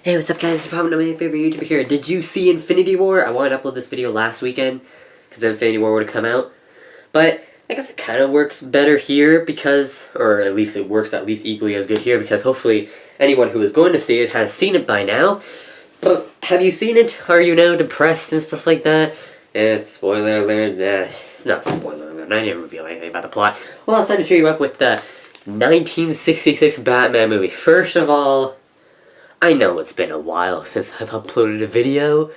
Hey, what's up guys, it's probably my favorite YouTuber here. Did you see Infinity War? I wanted to upload this video last weekend, because Infinity War would have come out. But, I guess it kind of works better here because, or at least it works at least equally as good here, because hopefully anyone who is going to see it has seen it by now. But, have you seen it? Are you now depressed and stuff like that? Spoiler alert, it's not spoiler alert, I didn't reveal anything about the plot. Well, it's time to cheer you up with the 1966 Batman movie. First of all, I know it's been a while since I've uploaded a video.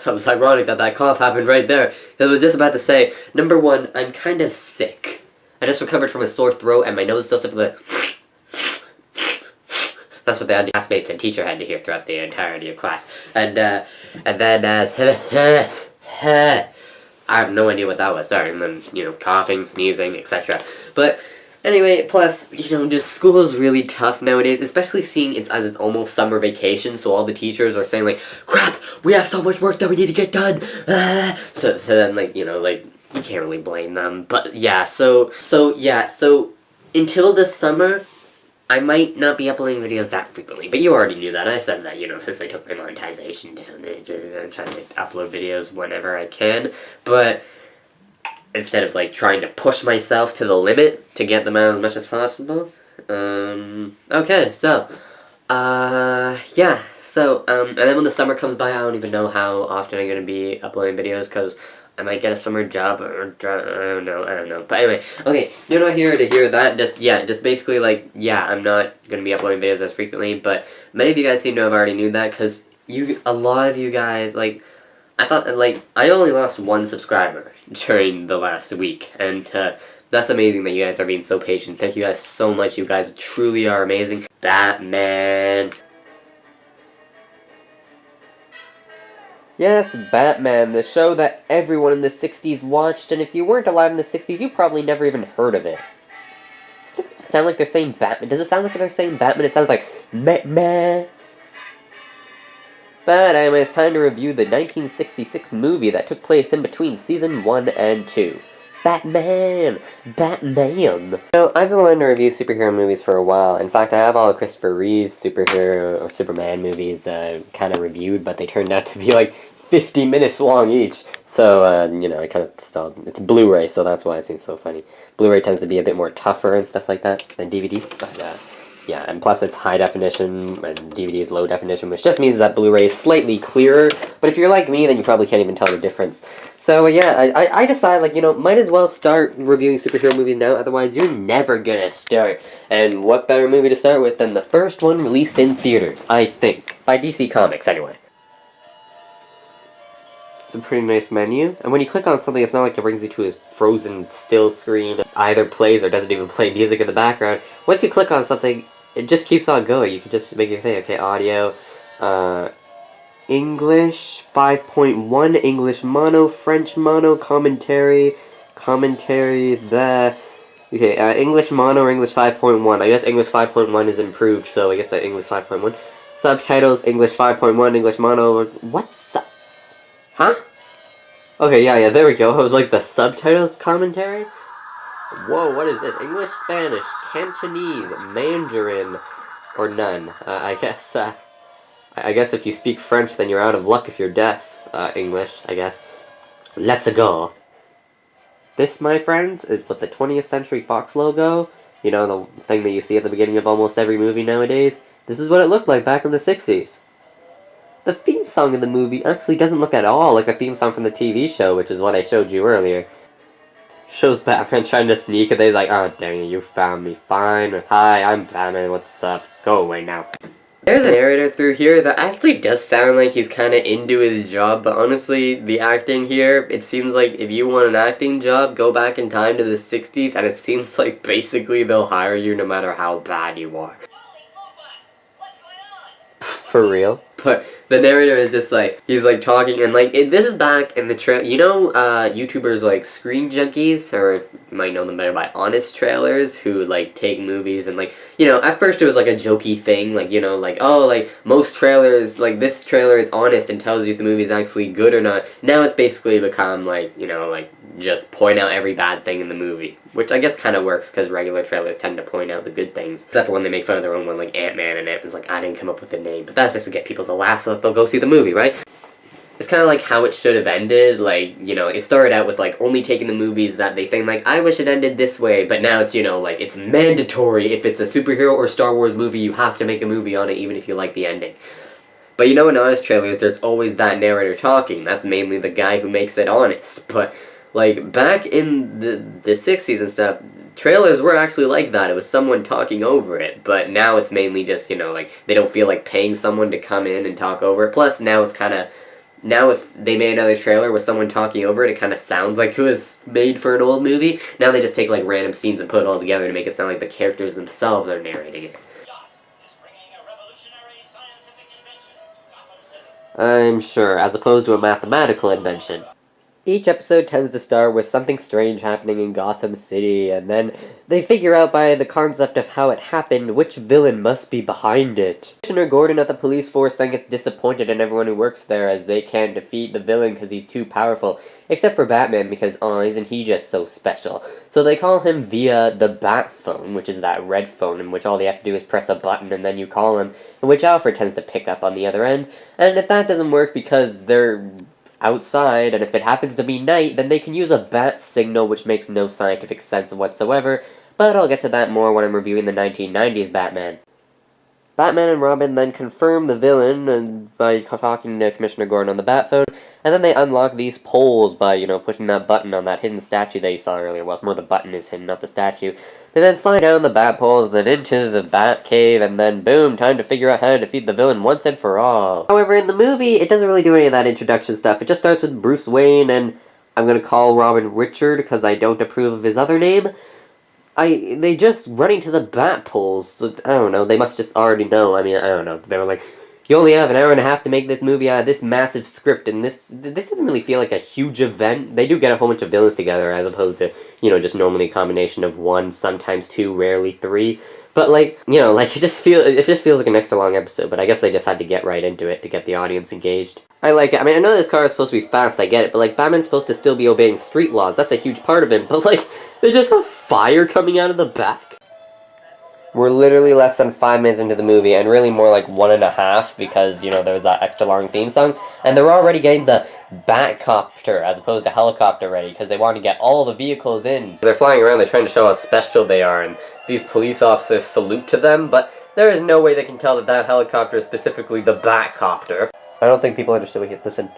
That was ironic that cough happened right there. I was just about to say, number one, I'm kind of sick. I just recovered from a sore throat and my nose still stuck with a... That's what the classmates and teacher had to hear throughout the entirety of class. And then, I have no idea what that was. Sorry, and then, coughing, sneezing, etc. But... anyway, plus, just school is really tough nowadays, especially seeing it's almost summer vacation, so all the teachers are saying, like, crap, we have so much work that we need to get done, So then, you can't really blame them, but, yeah, so, until this summer, I might not be uploading videos that frequently, but you already knew that. I said that, since I took my monetization down, I'm trying to upload videos whenever I can, but... instead of, trying to push myself to the limit to get them out as much as possible. Okay, so, yeah, so, and then when the summer comes by, I don't even know how often I'm gonna be uploading videos, because I might get a summer job, or, I don't know, but anyway, okay, you're not here to hear that, just basically, I'm not gonna be uploading videos as frequently, but many of you guys seem to have already knew that, because a lot of you guys, I thought that, I only lost one subscriber during the last week, and, that's amazing that you guys are being so patient. Thank you guys so much, you guys truly are amazing. Batman. Yes, Batman, the show that everyone in the 60s watched, and if you weren't alive in the 60s, you probably never even heard of it. Does it sound like they're saying Batman? Does it sound like they're saying Batman? It sounds like, meh. But anyway, it's time to review the 1966 movie that took place in between Season 1 and 2. Batman! Batman! So, I've been wanting to review superhero movies for a while. In fact, I have all of Christopher Reeve's superhero or Superman movies kind of reviewed, but they turned out to be 50 minutes long each. So, I kind of stalled. It's Blu-ray, so that's why it seems so funny. Blu-ray tends to be a bit more tougher and stuff like that than DVD, but, yeah, and plus it's high definition, and DVD is low definition, which just means that Blu-ray is slightly clearer, but if you're like me, then you probably can't even tell the difference. So, yeah, I decided, might as well start reviewing superhero movies now, otherwise you're never gonna start. And what better movie to start with than the first one released in theaters, I think. By DC Comics, anyway. It's a pretty nice menu, and when you click on something, it's not like it brings you to a frozen still screen that either plays or doesn't even play music in the background. Once you click on something, it just keeps on going. You can just make your thing. Okay, audio, English 5.1, English mono, French mono, commentary, English mono or English 5.1. I guess English 5.1 is improved, so I guess that English 5.1. Subtitles, English 5.1, English mono, huh? Okay, yeah, there we go. It was the subtitles commentary? Whoa, what is this? English, Spanish, Cantonese, Mandarin, or none. I guess if you speak French, then you're out of luck if you're deaf. English, I guess. Let's go. This, my friends, is what the 20th Century Fox logo, the thing that you see at the beginning of almost every movie nowadays, this is what it looked like back in the 60s. The theme song in the movie actually doesn't look at all like the theme song from the TV show, which is what I showed you earlier. Shows Batman trying to sneak, and then he's like, oh, dang it, you found me, fine. Hi, I'm Batman, what's up? Go away now. There's a narrator through here that actually does sound like he's kind of into his job, but honestly, the acting here, it seems like if you want an acting job, go back in time to the 60s, and it seems like basically they'll hire you no matter how bad you are. For real? But the narrator is just he's talking, and this is back in the YouTubers like Screen Junkies, or you might know them better by Honest Trailers, who take movies and at first it was a jokey thing, most trailers, this trailer is honest and tells you if the movie's actually good or not. Now it's basically become just point out every bad thing in the movie. Which I guess kind of works, because regular trailers tend to point out the good things. Except for when they make fun of their own one, like Ant-Man, and it was like, I didn't come up with the name. But that's just to get people to laugh so that they'll go see the movie, right? It's kind of like how it should have ended. Like, you know, it started out with, like, only taking the movies that they think, like, I wish it ended this way. But now it's, you know, like, it's mandatory. If it's a superhero or Star Wars movie, you have to make a movie on it, even if you like the ending. But you know, in honest trailers, there's always that narrator talking. That's mainly the guy who makes it honest. But, like, back in the 60s and stuff, trailers were actually like that. It was someone talking over it. But now it's mainly just, you know, like, they don't feel like paying someone to come in and talk over it. Plus, now it's kind of... Now if they made another trailer with someone talking over it, it kind of sounds like it was made for an old movie. Now they just take, like, random scenes and put it all together to make it sound like the characters themselves are narrating it. I'm sure, as opposed to a mathematical invention. Each episode tends to start with something strange happening in Gotham City, and then they figure out by the concept of how it happened which villain must be behind it. Commissioner Gordon at the police force then gets disappointed in everyone who works there as they can't defeat the villain because he's too powerful. Except for Batman, because, oh, isn't he just so special? So they call him via the Bat Phone, which is that red phone in which all they have to do is press a button and then you call him, in which Alfred tends to pick up on the other end. And if that doesn't work because they're outside, and if it happens to be night, then they can use a bat signal, which makes no scientific sense whatsoever, but I'll get to that more when I'm reviewing the 1990s Batman. Batman and Robin then confirm the villain by talking to Commissioner Gordon on the bat phone, and then they unlock these poles by, you know, pushing that button on that hidden statue that you saw earlier. Well, it's more the button is hidden, not the statue. They then slide down the bat poles, then into the bat cave, and then boom, time to figure out how to defeat the villain once and for all. However, in the movie, it doesn't really do any of that introduction stuff. It just starts with Bruce Wayne, and I'm gonna call Robin Richard because I don't approve of his other name. They just running to the bat poles. So, I don't know, they must just already know. I mean, I don't know. They were like, you only have an hour and a half to make this movie out of this massive script, and this doesn't really feel like a huge event. They do get a whole bunch of villains together, as opposed to, you know, just normally a combination of one, sometimes two, rarely three. But, like, you know, like, it just feels like an extra long episode, but I guess they just had to get right into it to get the audience engaged. I like it. I mean, I know this car is supposed to be fast, I get it, but, like, Batman's supposed to still be obeying street laws. That's a huge part of him, but, like, they just have fire coming out of the back. We're literally less than 5 minutes into the movie, and really more like 1.5, because, you know, there was that extra long theme song, and they're already getting the Batcopter as opposed to helicopter ready, because they want to get all the vehicles in. They're flying around, they're trying to show how special they are, and these police officers salute to them, but there is no way they can tell that that helicopter is specifically the Batcopter. I don't think people understood what he... Listen.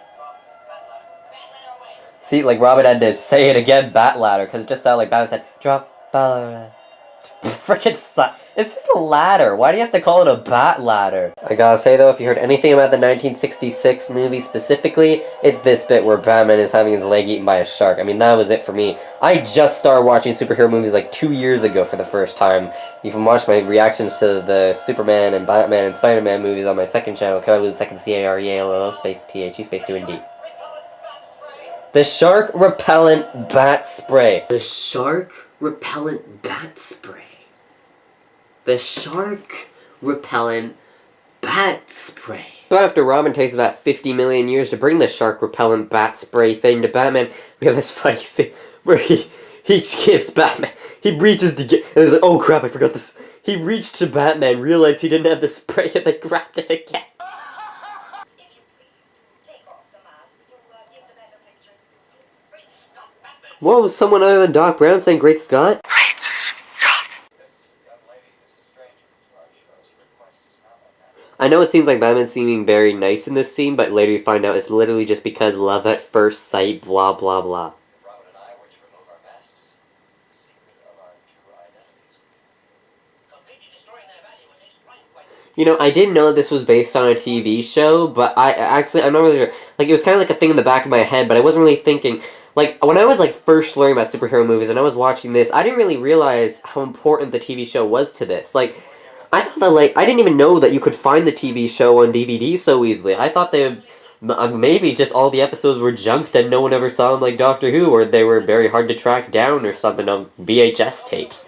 See, like, Robin had to say it again, Bat Ladder, because it just sounded like Batman said, drop, Bat Frickin' it's just a ladder. Why do you have to call it a bat ladder? I gotta say though, if you heard anything about the 1966 movie specifically, it's this bit where Batman is having his leg eaten by a shark. I mean, that was it for me. I just started watching superhero movies like 2 years ago for the first time. You can watch my reactions to the Superman and Batman and Spider-Man movies on my second channel, Carly second CAREALLO space THE space 2ND. The Shark Repellent Bat Spray. The Shark Repellent Bat Spray. The Shark Repellent Bat Spray. So after Robin takes about 50 million years to bring the Shark Repellent Bat Spray thing to Batman, we have this funny scene where he gives Batman, he reaches to get, and he's like, oh crap, I forgot this. He reached to Batman, realized he didn't have the spray, and they grabbed it again. Whoa, someone other than Doc Brown saying Great Scott? Great Scott! I know it seems like Batman's seeming very nice in this scene, but later you find out it's literally just because love at first sight, blah blah blah. You know, I didn't know this was based on a TV show, but I'm not really sure. Like, it was kind of like a thing in the back of my head, but I wasn't really thinking. Like, when I was, like, first learning about superhero movies and I was watching this, I didn't really realize how important the TV show was to this. Like, I thought that, like, I didn't even know that you could find the TV show on DVD so easily. I thought they maybe just all the episodes were junked and no one ever saw them like Doctor Who, or they were very hard to track down or something on VHS tapes.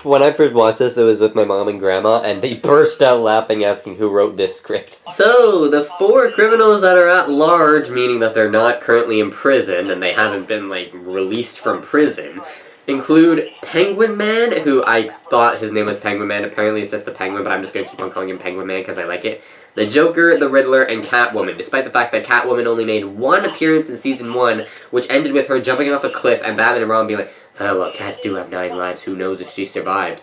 When I first watched this, it was with my mom and grandma, and they burst out laughing asking who wrote this script. So, the 4 criminals that are at large, meaning that they're not currently in prison, and they haven't been, like, released from prison, include Penguin Man, who I thought his name was Penguin Man. Apparently it's just the Penguin, but I'm just gonna keep on calling him Penguin Man because I like it. The Joker, the Riddler, and Catwoman, despite the fact that Catwoman only made 1 appearance in Season 1, which ended with her jumping off a cliff and Batman and Robin being like, oh, well, cats do have 9 lives, who knows if she survived.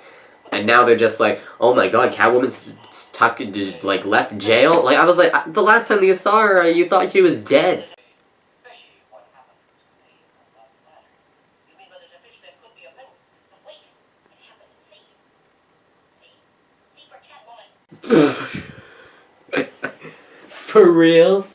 And now they're just like, oh my god, Catwoman's stuck, like, left jail? Like, I was like, the last time you saw her, you thought she was dead. For real?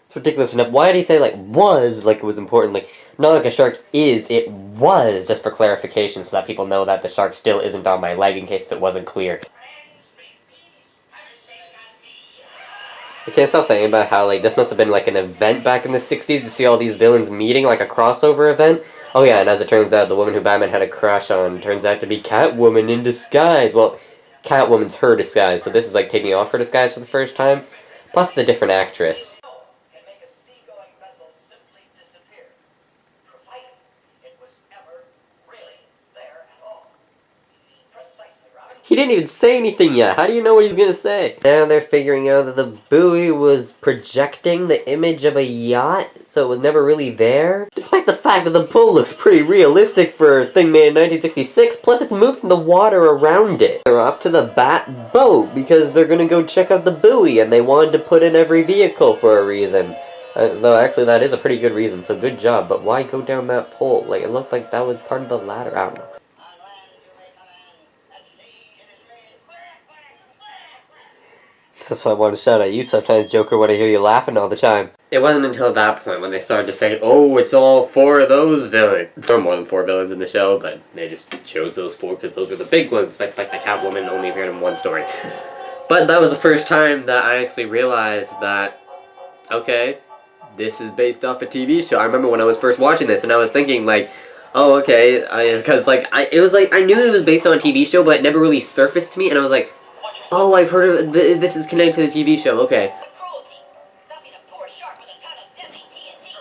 It's ridiculous enough. Why did he say, like, was, like it was important? Like, not like a shark is, it was, just for clarification, so that people know that the shark still isn't on my leg in case it wasn't clear. I can't stop thinking about how, like, this must have been, like, an event back in the 60s to see all these villains meeting, like a crossover event. Oh yeah, and as it turns out, the woman who Batman had a crush on turns out to be Catwoman in disguise. Well, Catwoman's her disguise, so this is like taking off her disguise for the first time. Plus, it's a different actress. He didn't even say anything yet. How do you know what he's gonna say? Now they're figuring out that the buoy was projecting the image of a yacht, so it was never really there. Despite the fact that the pool looks pretty realistic for a thing made in 1966, plus it's moved in the water around it. They're off to the Bat boat because they're gonna go check out the buoy, and they wanted to put in every vehicle for a reason. Though actually that is a pretty good reason, so good job, but why go down that pole? Like, it looked like that was part of the ladder. I don't know. That's why I want to shout at you sometimes, Joker, when I hear you laughing all the time. It wasn't until that point when they started to say, oh, it's all 4 of those villains. There are more than 4 villains in the show, but they just chose those 4 because those were the big ones, despite the fact that Catwoman only appeared in 1 story. But that was the first time that I actually realized that, okay, this is based off a TV show. I remember when I was first watching this, and I was thinking, like, oh, okay, because, like, it was like, I knew it was based on a TV show, but it never really surfaced to me, and I was like, oh, I've heard of this is connected to the TV show, okay.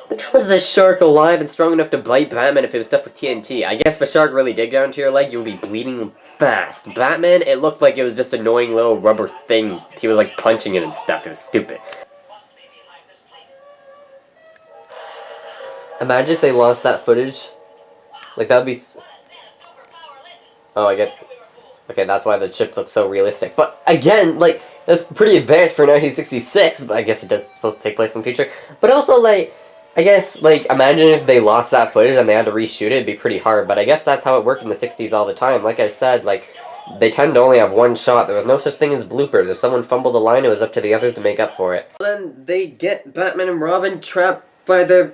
How was this shark alive and strong enough to bite Batman if it was stuffed with TNT? I guess if a shark really did get onto your leg, you would be bleeding fast. Batman, it looked like it was just an annoying little rubber thing. He was like punching it and stuff. It was stupid. Imagine if they lost that footage. Like, that would be... Oh, I get... Okay, that's why the chip looks so realistic. But again, like, that's pretty advanced for 1966, but I guess it does supposed to take place in the future. But also, like, I guess, like, imagine if they lost that footage and they had to reshoot it, it'd be pretty hard. But I guess that's how it worked in the 60s all the time. Like I said, like, they tend to only have 1 shot. There was no such thing as bloopers. If someone fumbled a line, it was up to the others to make up for it. Then they get Batman and Robin trapped by their...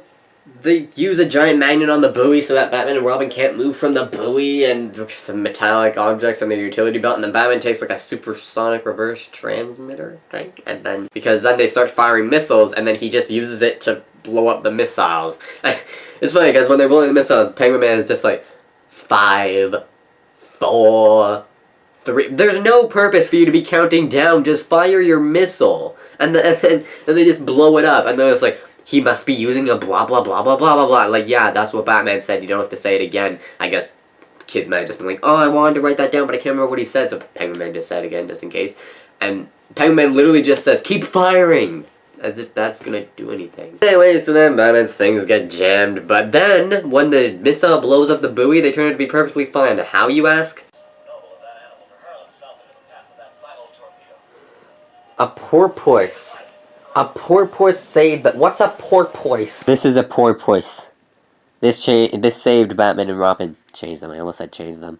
They use a giant magnet on the buoy so that Batman and Robin can't move from the buoy and the metallic objects on their utility belt, and then Batman takes like a supersonic reverse transmitter thing, and then, because then they start firing missiles, and then he just uses it to blow up the missiles. It's funny, because when they're blowing the missiles, Penguin Man is just like, 5, 4, 3, there's no purpose for you to be counting down, just fire your missile, and then they just blow it up, and then it's like, he must be using a blah blah blah blah blah blah blah. Like, yeah, that's what Batman said. You don't have to say it again. I guess kids might have just been like, oh, I wanted to write that down, but I can't remember what he said. So Penguin Man just said it again, just in case. And Penguin Man literally just says, keep firing! As if that's gonna do anything. Anyway, so then Batman's things get jammed. But then, when the missile blows up the buoy, they turn out to be perfectly fine. How, you ask? A porpoise. A porpoise saved... What's a porpoise? This is a porpoise. This saved Batman and Robin. Changed them. I almost said change them.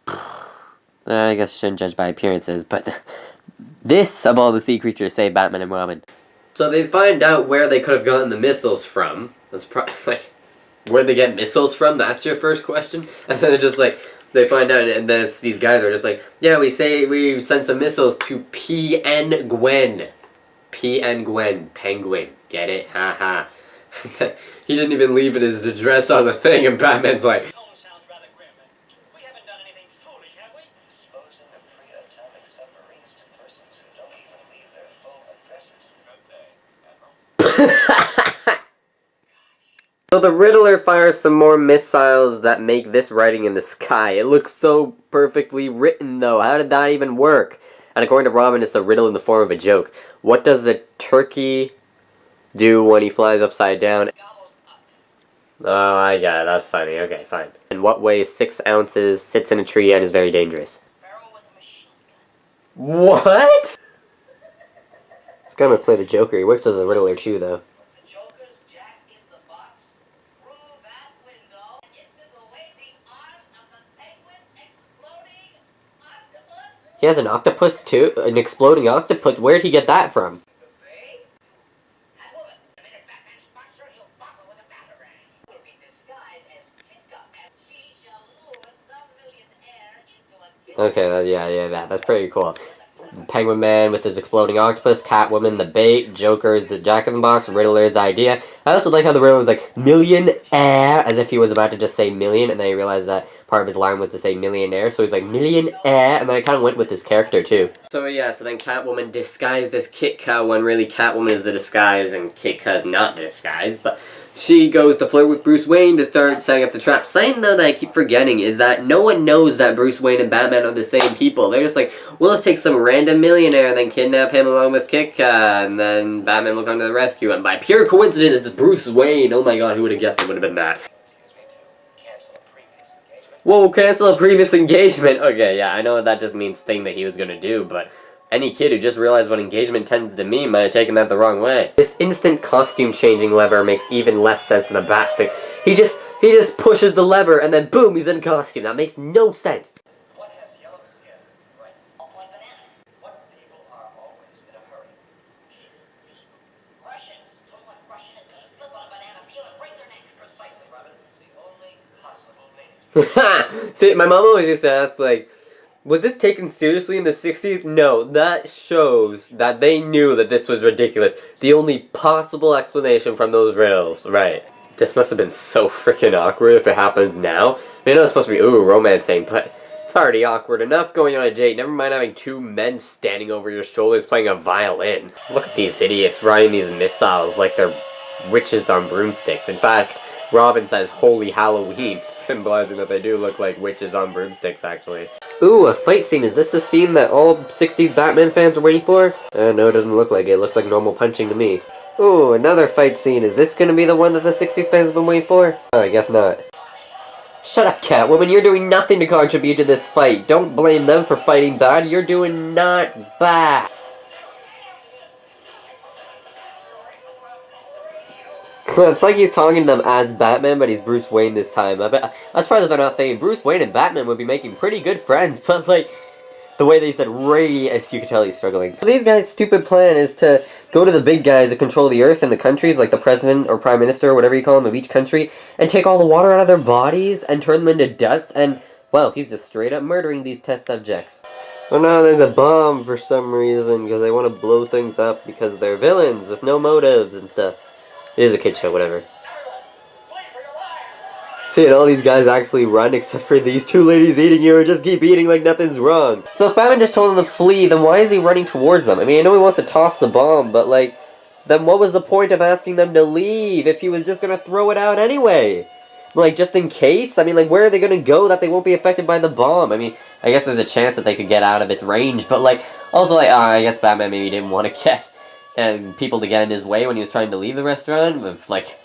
I guess I shouldn't judge by appearances, but... this, of all the sea creatures, saved Batman and Robin. So they find out where they could have gotten the missiles from. That's probably, like... Where'd they get missiles from? That's your first question? And then they're just like... They find out, and then these guys are just like... Yeah, we sent some missiles to PN Gwen. P. N. Gwen. Penguin. Get it? Haha. He didn't even leave his address on the thing, and Batman's like, Sounds rather grim. We haven't done anything foolish, have we? Disposing of pre-atomic submarines to persons who don't even leave their full addresses. Good day, Admiral. So the Riddler fires some more missiles that make this writing in the sky. It looks so perfectly written, though. How did that even work? And according to Robin, it's a riddle in the form of a joke. What does a turkey do when he flies upside down? Oh, I got it. That's funny. Okay, fine. In what weighs 6 ounces, sits in a tree, and is very dangerous? What? This guy might play the Joker. He works as a Riddler, too, though. He has an octopus too? An exploding octopus? Where'd he get that from? Okay, yeah, that's pretty cool. Penguin Man with his exploding octopus, Catwoman the bait, Joker is the jack-in-the-box, Riddler's idea. I also like how the Riddler was like, millionaire, as if he was about to just say million, and then he realized that part of his line was to say millionaire, so he's like, millionaire, and then I kind of went with his character, too. So yeah, so then Catwoman disguised as Kitka, when really Catwoman is the disguise, and Kitka is not the disguise, but she goes to flirt with Bruce Wayne to start setting up the trap. Something, though, that I keep forgetting is that no one knows that Bruce Wayne and Batman are the same people. They're just like, well, let's take some random millionaire and then kidnap him along with Kitka, and then Batman will come to the rescue, and by pure coincidence, it's Bruce Wayne. Oh my god, who would have guessed it would have been that? Whoa, cancel a previous engagement! Okay, yeah, I know that just means thing that he was gonna do, but any kid who just realized what engagement tends to mean might have taken that the wrong way. This instant costume changing lever makes even less sense than the bat suit. He just pushes the lever and then boom, he's in costume. That makes no sense. What has yellow skin? Right. Like banana. What people are always in a hurry? Russians. Told one Russian is gonna slip on a banana peel and break their neck. Precisely, Robin. The only possible link. See, my mom always used to ask, like, was this taken seriously in the 60s? No, that shows that they knew that this was ridiculous. The only possible explanation from those riddles, right. This must have been so freaking awkward if it happens now. I mean, I know it's supposed to be, ooh, romancing, but it's already awkward enough going on a date, never mind having 2 men standing over your shoulders playing a violin. Look at these idiots riding these missiles like they're witches on broomsticks. In fact, Robin says, Holy Halloween, symbolizing that they do look like witches on broomsticks, actually. Ooh, a fight scene. Is this the scene that all 60s Batman fans are waiting for? No, it doesn't look like it. It looks like normal punching to me. Ooh, another fight scene. Is this gonna be the one that the 60s fans have been waiting for? Oh, I guess not. Shut up, Catwoman. You're doing nothing to contribute to this fight. Don't blame them for fighting bad. You're doing not bad. It's like he's talking to them as Batman, but he's Bruce Wayne this time. As far as they're not thinking, Bruce Wayne and Batman would be making pretty good friends, but like, the way they said radius, you can tell he's struggling. So these guys' stupid plan is to go to the big guys who control the earth and the countries, like the president or prime minister or whatever you call them of each country, and take all the water out of their bodies and turn them into dust, and, well, he's just straight up murdering these test subjects. Oh no, there's a bomb for some reason, because they want to blow things up because they're villains with no motives and stuff. It is a kid show, whatever. See, and all these guys actually run except for these 2 ladies eating you or just keep eating like nothing's wrong. So if Batman just told them to flee, then why is he running towards them? I mean, I know he wants to toss the bomb, but like, then what was the point of asking them to leave if he was just gonna throw it out anyway? Like, just in case? I mean, like, where are they gonna go that they won't be affected by the bomb? I mean, I guess there's a chance that they could get out of its range, but like, also like, I guess Batman maybe didn't want to get people to get in his way when he was trying to leave the restaurant, with like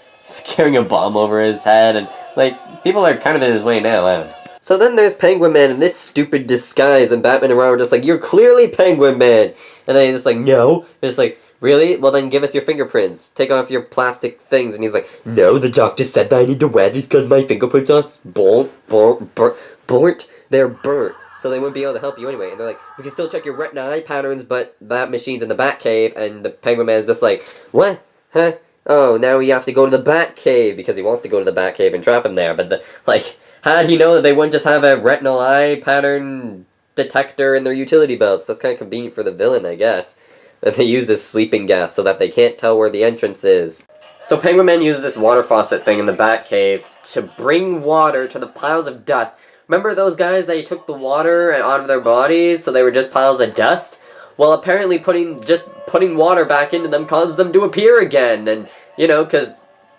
carrying a bomb over his head, and like people are kind of in his way now. I don't know. So then there's Penguin Man in this stupid disguise, and Batman and Robin are just like, you're clearly Penguin Man, and then he's just like, no. It's like, really? Well then give us your fingerprints. Take off your plastic things. And he's like, no, the doctor said that I need to wear these because my fingerprints are burnt. They're burnt. So they wouldn't be able to help you anyway. And they're like, we can still check your retina eye patterns, but that machine's in the Batcave. And the Penguin Man's just like, what? Huh? Oh, now we have to go to the Batcave, because he wants to go to the Batcave and trap him there. But, how did he know that they wouldn't just have a retinal eye pattern detector in their utility belts? That's kind of convenient for the villain, I guess. That they use this sleeping gas so that they can't tell where the entrance is. So Penguin Man uses this water faucet thing in the Batcave to bring water to the piles of dust. Remember those guys that he took the water out of their bodies so they were just piles of dust? Well, apparently putting water back into them causes them to appear again. And, you know, because,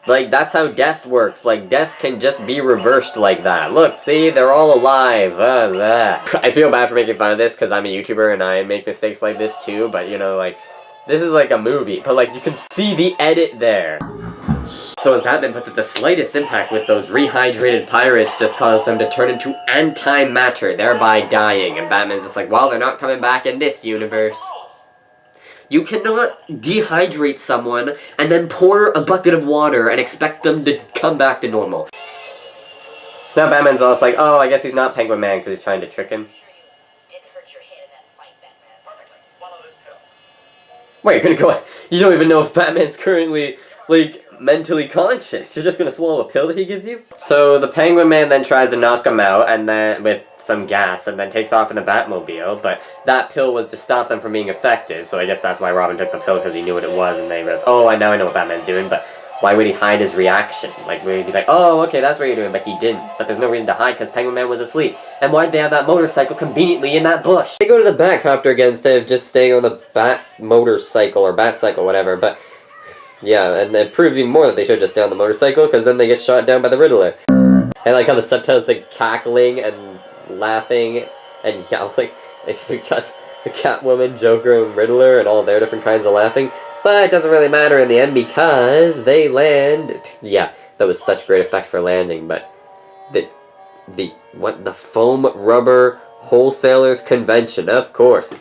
like, that's how death works. Like, death can just be reversed like that. Look, see? They're all alive. I feel bad for making fun of this because I'm a YouTuber and I make mistakes like this too. But, you know, like, this is like a movie. But, like, you can see the edit there. So as Batman puts it, the slightest impact with those rehydrated pirates just caused them to turn into antimatter, thereby dying. And Batman's just like, well, they're not coming back in this universe. You cannot dehydrate someone and then pour a bucket of water and expect them to come back to normal. So now Batman's almost like, oh, I guess he's not Penguin Man because he's trying to trick him. Wait, you're gonna go... You don't even know if Batman's currently, like, mentally conscious. You're just gonna swallow a pill that he gives you? So the Penguin Man then tries to knock him out and then with some gas and then takes off in the Batmobile, but that pill was to stop them from being affected, so I guess that's why Robin took the pill, because he knew what it was and they realized, oh, now I know what Batman's doing, but why would he hide his reaction? Like, would he be like, oh, okay, that's what you're doing, but he didn't. But there's no reason to hide because Penguin Man was asleep. And why'd they have that motorcycle conveniently in that bush? They go to the Batcopter again instead of just staying on the Bat motorcycle or Batcycle, whatever, but yeah, and it proves even more that they should just stay on the motorcycle because then they get shot down by the Riddler. I like how the subtitles say cackling and laughing and yelling. It's because the Catwoman, Joker, and Riddler and all their different kinds of laughing. But it doesn't really matter in the end because they land. Yeah, that was such great effect for landing, but the foam rubber wholesalers convention, of course.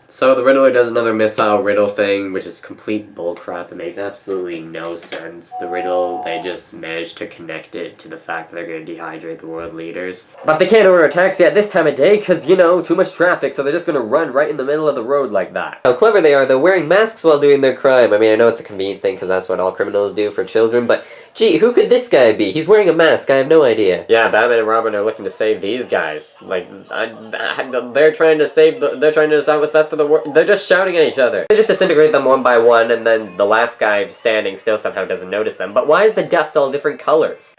So the Riddler does another missile riddle thing, which is complete bullcrap. It makes absolutely no sense. The riddle, they just managed to connect it to the fact that they're going to dehydrate the world leaders. But they can't order a taxi at this time of day because, you know, too much traffic, so they're just going to run right in the middle of the road like that. How clever they are, though, wearing masks while doing their crime. I mean, I know it's a convenient thing because that's what all criminals do for children, but gee, who could this guy be? He's wearing a mask, I have no idea. Yeah, Batman and Robin are looking to save these guys. Like, they're trying to decide what's best for the world. They're just shouting at each other. They just disintegrate them one by one, and then the last guy standing still somehow doesn't notice them. But why is the dust all different colors?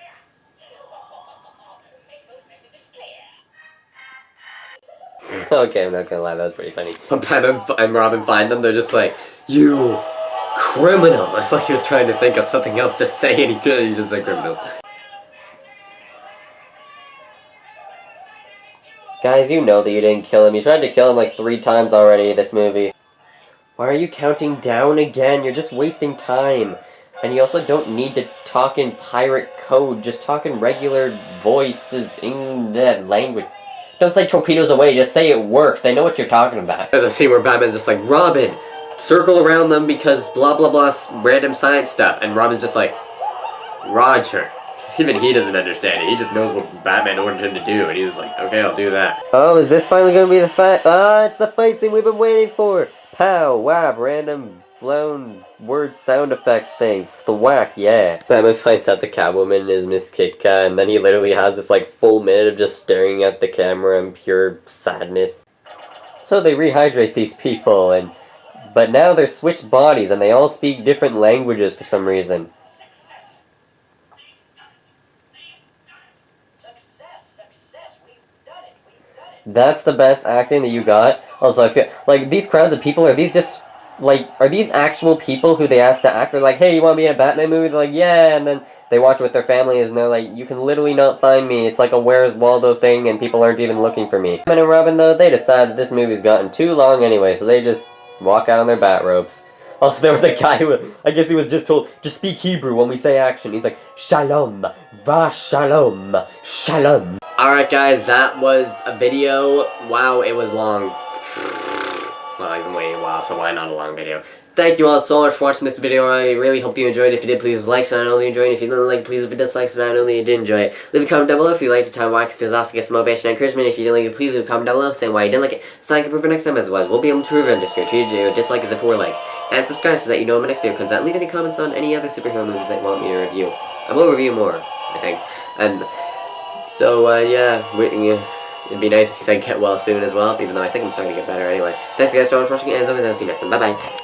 Okay, I'm not gonna lie, that was pretty funny. When Batman and Robin find them, they're just like, you criminal! It's like he was trying to think of something else to say and he couldn't, he just said criminal. Guys, you know that you didn't kill him. You tried to kill him like 3 times already this movie. Why are you counting down again? You're just wasting time. And you also don't need to talk in pirate code. Just talk in regular voices in that language. Don't say torpedoes away, just say it worked. They know what you're talking about. There's a scene where Batman's just like, Robin, circle around them because blah blah blah random science stuff. And Robin's just like, Roger. Even he doesn't understand it. He just knows what Batman ordered him to do, and he's like, okay, I'll do that. Oh, is this finally going to be the fight? Ah, it's the fight scene we've been waiting for! Pow, whap, random blown word sound effects things. The whack, yeah. Batman finds out the Catwoman is Miss Kitka, and then he literally has this, like, full minute of just staring at the camera in pure sadness. So they rehydrate these people, but now they're switched bodies, and they all speak different languages for some reason. That's the best acting that you got. Also, I feel like these crowds of people, are these just, like, are these actual people who they asked to act? They're like, hey, you want to be in a Batman movie? They're like, yeah, and then they watch it with their families, and they're like, you can literally not find me. It's like a Where's Waldo thing, and people aren't even looking for me. Batman and Robin, though, they decide that this movie's gotten too long anyway, so they just walk out on their bat ropes. Also, there was a guy who, I guess he was just told, just speak Hebrew when we say action. He's like, Shalom, Va Shalom, Shalom. Alright guys, that was a video. Wow, it was long. Well, I've been waiting a while, so why not a long video? Thank you all so much for watching this video. I really hope you enjoyed it. If you did, please like, so I know that you enjoyed it. If you didn't like it, please leave a dislike, so I know that you did enjoy it. Leave a comment down below if you liked it, time why, because there's also get some motivation and encouragement. If you didn't like it, please leave a comment down below saying why you didn't like it, so I can prove it next time as well. We'll be able to prove it. I'm just going to treat you dislike as if we're like. And subscribe so that you know when my next video comes out. And leave any comments on any other superhero movies that you want me to review. I will review more, I think. And so, yeah, it'd be nice if you said get well soon as well, even though I think I'm starting to get better anyway. Thanks guys so much for watching, and as always, I'll see you next time. Bye-bye.